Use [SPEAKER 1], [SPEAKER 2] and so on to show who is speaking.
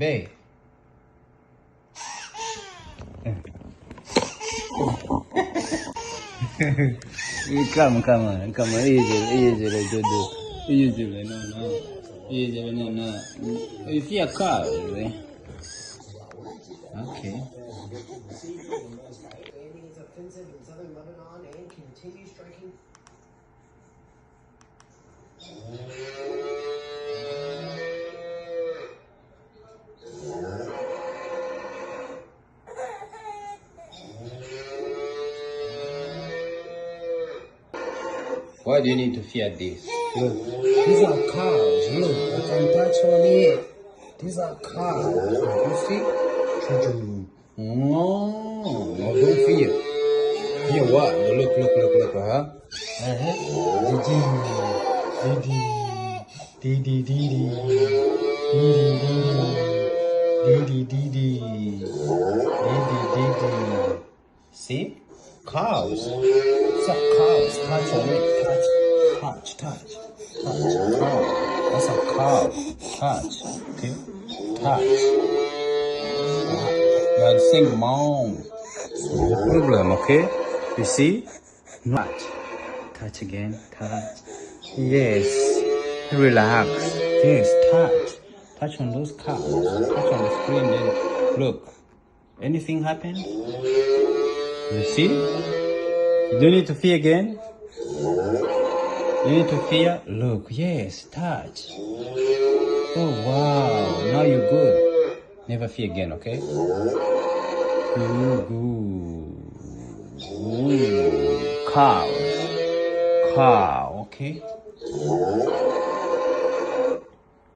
[SPEAKER 1] Babe. Come on. Easy, Dodo. Easy, no. Easy, no. You see a car, right? Okay.
[SPEAKER 2] Landing is offensive in southern Lebanon and continue striking.
[SPEAKER 1] Why do you need to fear this?
[SPEAKER 2] Look, these are cows. Look, I can touch on it. These are cows. You see? Choo-choo.
[SPEAKER 1] No, don't fear. Fear what? Look, huh? See? Cows.
[SPEAKER 2] What's up, cows? Touch on it. Touch.
[SPEAKER 1] Cow. That's a cow. Touch. Okay? Touch. You are saying mom. No problem, okay? You see? Touch. Touch again. Touch. Yes. Relax. Yes, touch. Touch on those cows. Touch on the screen. Then look. Anything happen? You see? You don't need to fear again. You need to fear. Look, yes, touch. Oh wow, now you're good. Never fear again, okay? Good. Cow, okay?